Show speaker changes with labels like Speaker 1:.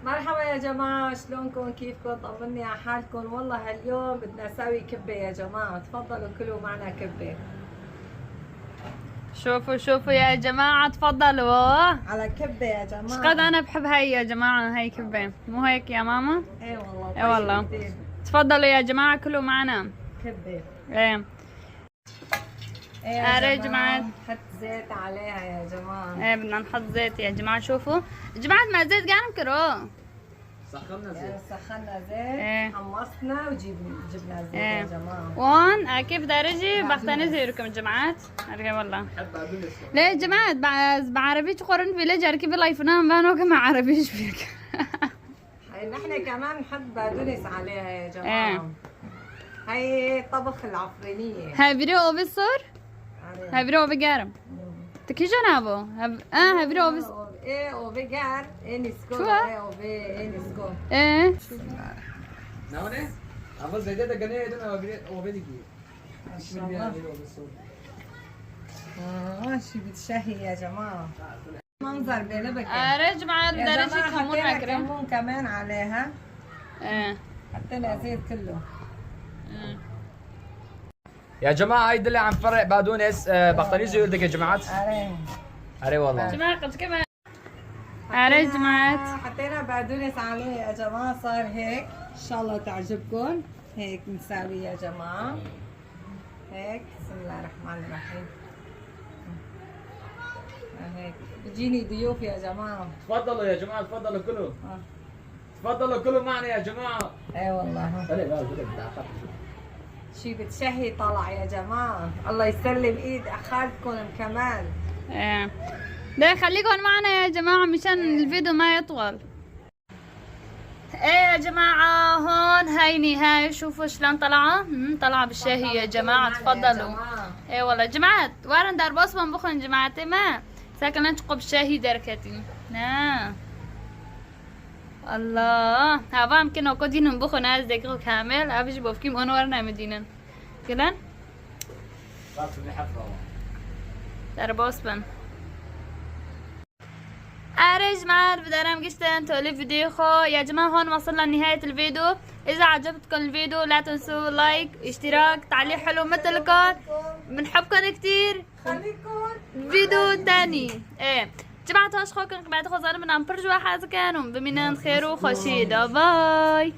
Speaker 1: مرحبا يا جماعة، شلونكم؟ كيفكم؟ طمني على حالكم. والله اليوم بدنا نسوي كبة يا جماعة، تفضلوا كلوا معنا كبة.
Speaker 2: شوفوا يا جماعة، تفضلوا
Speaker 1: على كبة يا جماعة.
Speaker 2: شقد أنا بحب هاي يا جماعة، هاي كبة مو هيك يا ماما؟
Speaker 1: ايه والله.
Speaker 2: ايه والله. تفضلوا يا جماعة كلوا معنا
Speaker 1: كبة.
Speaker 2: ايه
Speaker 1: يا جماعة نحط زيت عليها يا جماعة.
Speaker 2: ايه بدنا نحط زيت يا جماعة. شوفوا يا جماعة، مع زيت قاعد نكره.
Speaker 1: سخنا زيت. سخنا زيت.
Speaker 2: ايه.
Speaker 1: حمصنا جبنا زيت
Speaker 2: ايه.
Speaker 1: يا جماعة.
Speaker 2: وهون كيف دارجي بختاني زيركم جماعات. ارجع والله. ليه يا جماعة بعربيش قرن في ليش اركب الايفونان بانو كما عربيش فيك.
Speaker 1: نحن كمان نحط بقدونس عليها يا جماعة. ايه. هاي طبخ العفرينية.
Speaker 2: هاي فيديو او بالصور؟ هاي فيديو او بقارم. تكي جنابو هاي فيديو او بس.
Speaker 1: ايه او بقار ايه نسكو. ايه او ايه نسكو.
Speaker 2: ايه
Speaker 3: ناونه أفضل زيادة تجنيه دون أو بديكي.
Speaker 1: ما شاء الله. شي بتشهي يا جماعة. منظر بلبكة.
Speaker 2: يا جماعة بدرجة كمون هكذا.
Speaker 1: كمون كمان عليها.
Speaker 2: ايه
Speaker 1: حطينا زيت كله.
Speaker 3: يا جماعة هاي دلة عم فرق بقدونس بختنيزو يردك يا جماعة. أري والله.
Speaker 2: جماعة قد كمان. يا جماعة
Speaker 1: حطينا بقدونس عليه يا جماعة، صار هيك. إن شاء الله تعجبكم. هيك نساوي يا جماعة. هيك بسم الله الرحمن الرحيم. هيك بيجيني ضيوف يا جماعة.
Speaker 3: تفضلوا يا جماعة، تفضلوا كلوا. تفضلوا كلوا معنا يا جماعة.
Speaker 1: اي والله. شي بتشهي طلع يا جماعة. الله يسلم ايد خالتكم كمان.
Speaker 2: ايه ده خليكم معنا يا جماعة مشان الفيديو ما يطول. ايه يا جماعة، هون هاي نهاية. شوفوا شلون طلعوا. طلع بالشهي يا جماعة. تفضلوا. ايه والله جماعة، وارن دار بصمن بخن جماعتي ما ساكن نشقب الشهي دركتي. الله هابا ممكن كودين بخو ناس دقيقة كامل ابيش بوفكيم انورنا مدينة كلن دار بوسبن. أريج معاد بدرام قشتن تولي فيديو خو يا جماعة. هون وصلنا لنهاية الفيديو. إذا عجبتكم الفيديو لا تنسوا لايك، اشتراك، تعليق حلو مثلكم. بنحبكم كتير.
Speaker 1: خليكم
Speaker 2: فيديو تاني. ايه جماعة هاش خوكن بعد خوزان من أمبرج واحد كانوا بمنان خير وخشيدة. باي.